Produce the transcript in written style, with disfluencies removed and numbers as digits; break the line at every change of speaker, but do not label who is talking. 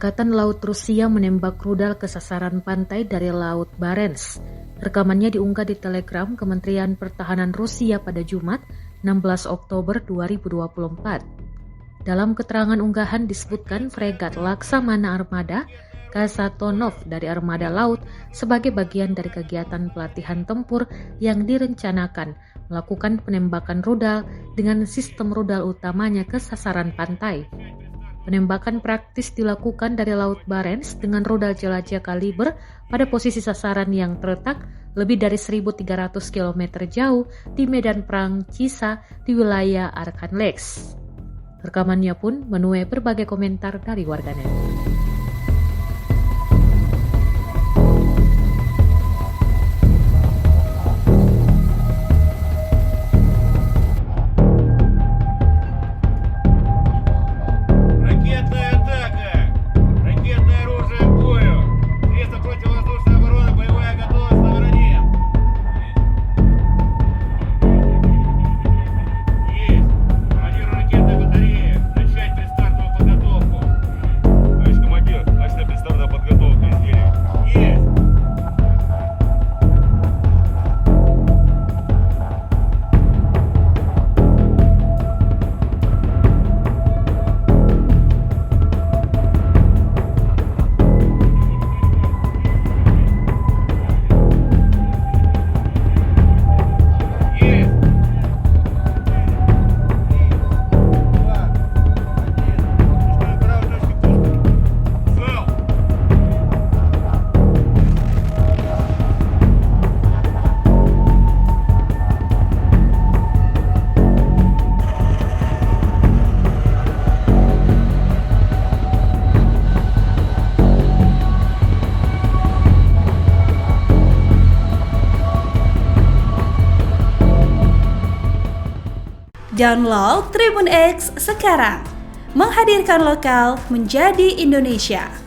Angkatan Laut Rusia menembak rudal ke sasaran pantai dari Laut Barents. Rekamannya diunggah di Telegram Kementerian Pertahanan Rusia pada Jumat, 16 Oktober 2024. Dalam keterangan unggahan disebutkan fregat Laksamana Armada Kasatonov dari Armada Laut sebagai bagian dari kegiatan pelatihan tempur yang direncanakan melakukan penembakan rudal dengan sistem rudal utamanya ke sasaran pantai. Penembakan praktis dilakukan dari Laut Barents dengan rudal jelajah kaliber pada posisi sasaran yang terletak lebih dari 1.300 km jauh di medan perang Chisa di wilayah Arkhangelsk. Rekamannya pun menuai berbagai komentar dari warganet.
Download Tribun X sekarang, menghadirkan lokal menjadi Indonesia.